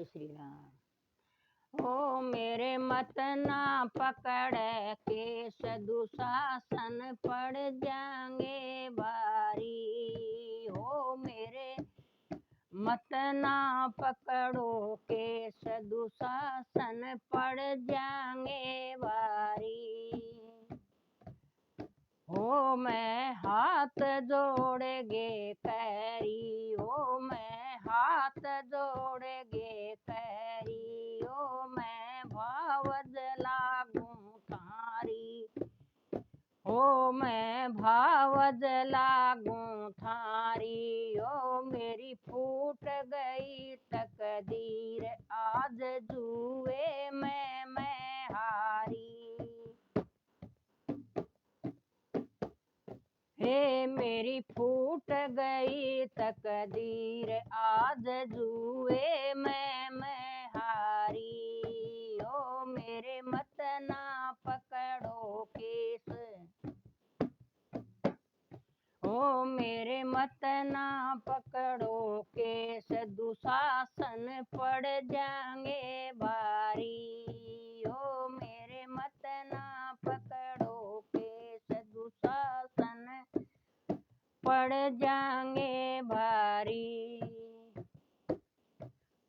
श्री राम। ओ मेरे मत ना पकड़ केस दुशासन पड़ जाएंगे भारी। हो मेरे मत ना पकड़ो केस दुशासन पड़ जाएंगे भारी। हो मैं हाथ जोड़ेगे कैरी। हो मैं हाथ जोड़ेगे कैरी। हो मैं भावज लागूं थारी। हो मैं भावज लागूं थारी। ओ मेरी फूट गई तकदीर आज जुए में मैं हारी। हे मेरी फूट गई तकदीर आज जुए में मैं हारी। ओ मेरे मत ना पकड़ो केस। ओ मेरे मत ना पकड़ो केस दुशासन पड़ जाएंगे भारी। ओ मेरे मत ना पकड़ो केस दुशासन पड़ जाएंगे भारी।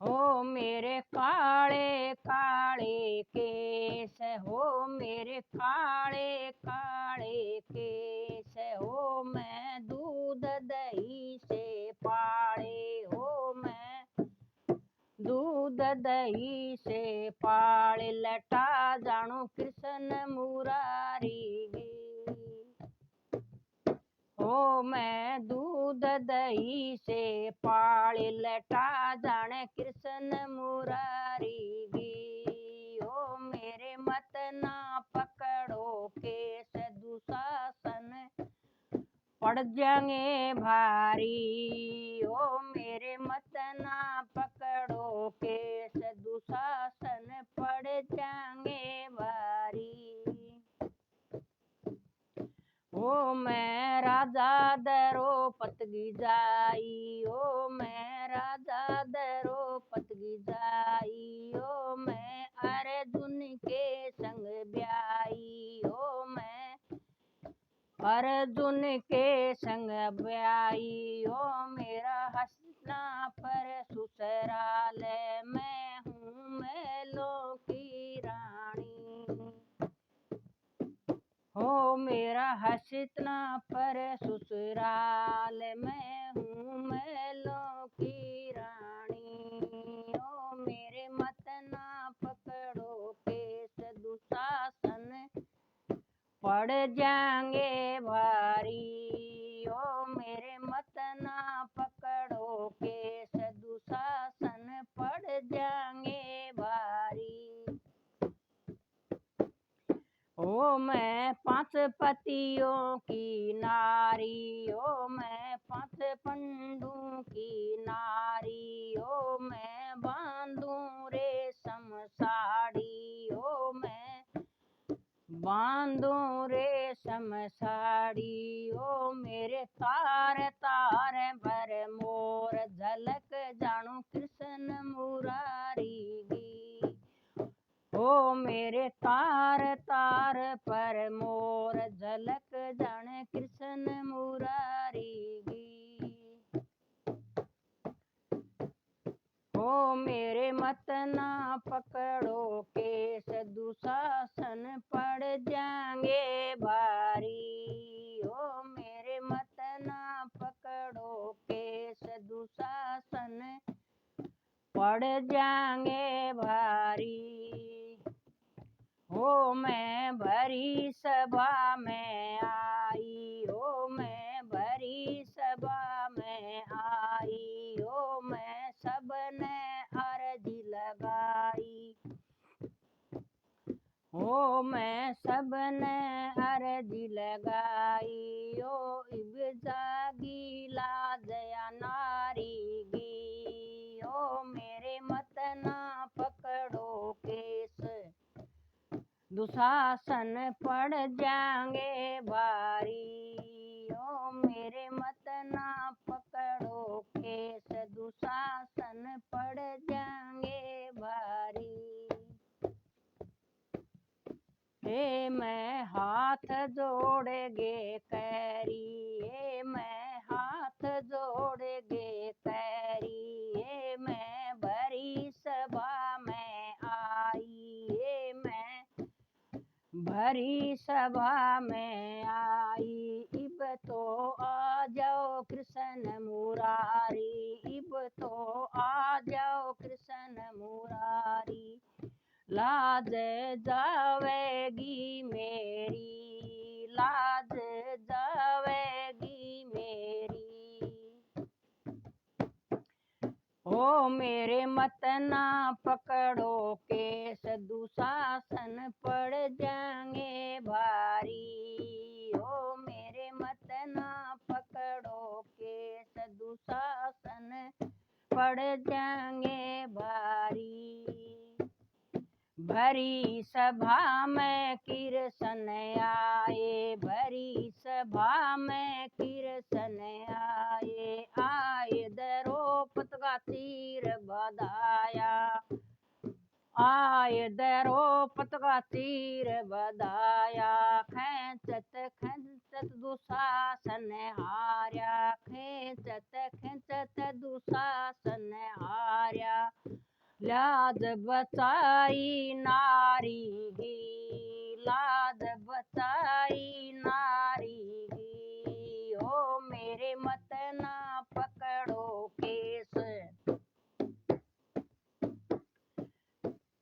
हो मेरे काले काले केस। हो मेरे काले काले केस। हो मैं दूध दही से पाले। हो मैं दूध दही से पाले लटा जानो कृष्ण मुरारी। हो मैं दूध दही से पाले लटा जाने कृष्ण मुरारी गी। हो मेरे मत ना पकड़ो केस दुशासन पड़ जाएंगे भारी। हो मेरे मत ना पकड़ो केस दुशासन पड़ जाएंगे भारी। ओ मैं राजा द्रौपद की जाई। ओ मैं राजा द्रौपद की जाई। ओ मैं अर्जुन के संग ब्याई। ओ मैं अर्जुन के संग ब्याई। ओ मेरा हंसना पर ससुराल मैं हूँ महलों की रानी। हो मेरा हंसना पर ससुराल मैं हूँ महलों की रानी। ओ मेरे मत ना पकड़ो केस दुशासन पड़ जाएंगे भारी। ओ मेरे मत ना पकड़ो केस दुशासन पड़ जाएंगे भारी। ओ मैं 5 पतियों की नारी। ओ मैं 5 पंडों की नारी। ओ मैं बांधूं रेशम साड़ी। ओ मैं बांधूं रेशम साड़ी। ओ मेरे तार तार भर मोर झलक जानो कृष्ण मुरारी गी। ओ मेरे तार तार पर मोर झलक जाने कृष्ण मुरारी गी। ओ मेरे मत ना पकड़ो केस दुशासन पड़ जाएंगे भारी। ओ मेरे मत ना पकड़ो केस दुशासन पड़ जाएंगे भारी। हो मैं भरी सभा में आई। हो मैं भरी सभा में आई। हो मैं सबने अर्जी लगाई। हो मैं सबने अर्जी लगाई। ओ इब जागी लाजया नारी गी। ओ मेरे मत ना पकड़ो केस दुशासन पड़ जाएंगे भारी। ओ मेरे मत ना पकड़ो केस दुशासन पड़ जाएंगे मैं हाथ जोड़ेगे कैरी, ये मैं हाथ जोड़ेगे कैरी, ये मैं भरी सभा में आई, ये मैं भरी सभा में आई। इब तो आ जाओ कृष्ण मुरारी, इब तो आ जाओ कृष्ण मुरारी, लाज जावेगी मेरी, लाज जावेगी मेरी। ओ मेरे मत ना पकड़ो केस, दुशासन पड़ जाएंगे भारी, ओ मेरे मत ना पकड़ो केस, दुशासन पड़ जाएंगे भारी। भरी सभा में कृष्ण आए, भरी सभा में कृष्ण आए, आए द्रौपदी का तीर बधाया, आए द्रौपदी का तीर बधाया, खेचत खेचत दुशासन हार्या, खेचत खेचत दुशासन हार्या, लाज बचाई नारी की, लाज बचाई नारी की, ओ मेरे मत ना पकड़ो केस,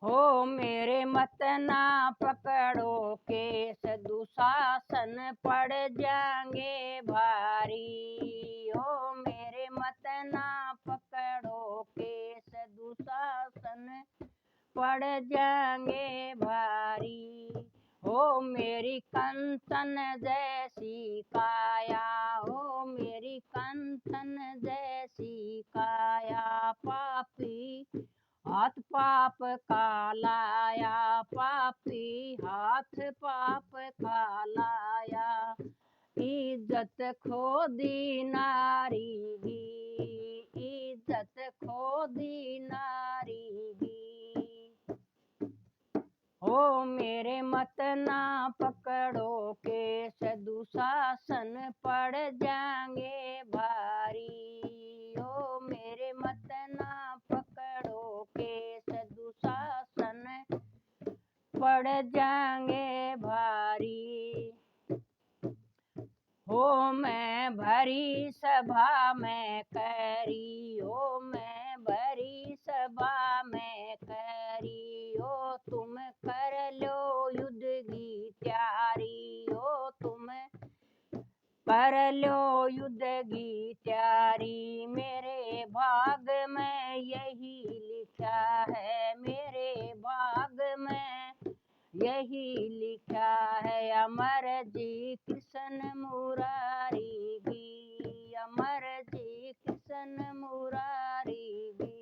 हो मेरे मत ना पकड़ो केस, दुशासन पड़ जाएंगे भारी, हो मेरे मत ना पकड़ो केस, दुशासन पड़ जाएंगे भारी। हो मेरी कंचन जैसी काया, हो मेरी कंचन जैसी काया, पापी हाथ पाप का लाया, पापी हाथ पाप का लाया, इज्जत खो दी नारी की, इज्जत खो दी नारी की। ओ मेरे मत ना पकड़ो केस, दुशासन पड़ जाएंगे भारी, ओ मेरे मत ना पकड़ो केस, दुशासन पड़ जाएंगे भारी। हो मैं भरी सभा में कैरी, हो मैं भरी सभा में कैरी, हो तुम कर लो युद्ध की तैयारी, हो तुम कर लो युद्ध की तैयारी, मेरे भाग में यही लिखा है, मेरे भाग में यही लिखा है, अमर जी कृष्ण मुरारी की, अमर जी कृष्ण मुरारी की।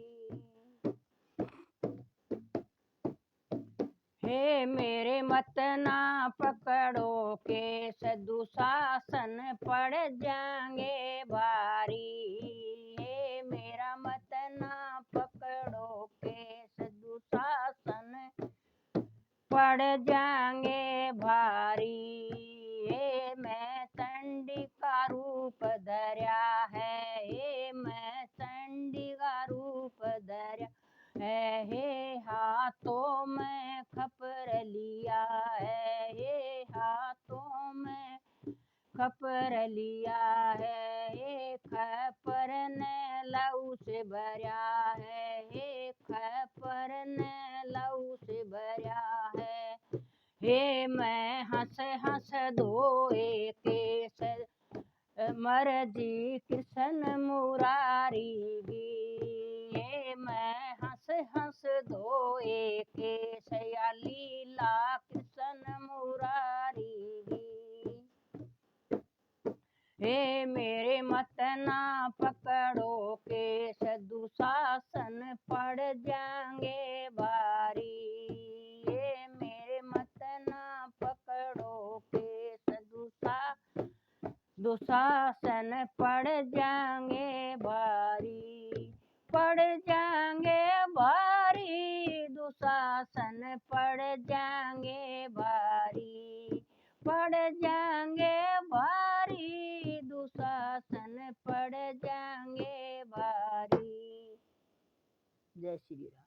हे मेरे मत ना पकड़ो केस, दुशासन पड़ जाएंगे भारी, हे मेरा मत ना पकड़ो केस, दुशासन पड़ जाएंगे भारी। हे मैं चंडी का रूप धर्या है, हे मैं चंडी का रूप धर्या है, हे हाथों में खपर लिया है, हे हाथों में खपर लिया है, हे खपर ने लहू से भरा है, हे खपर ने लहू से भरा है, हे मैं हंस हंस धोए केस, मर जी कृष्ण मुरारी की, हे मैं हंस हंस धोए केस, या लीला कृष्ण मुरारी की। हे मेरे मत ना पकड़ो केस, दुशासन पड़ जाएंगे भारी, हे मेरे मत ना पकड़ो केस, दुशासन पड़ जाएंगे भारी, पड़ जाएंगे भारी, दुशासन पड़ जाएंगे भारी। जाएंगे भारी, दुशासन पड़ जाएंगे भारी। जय श्री राम।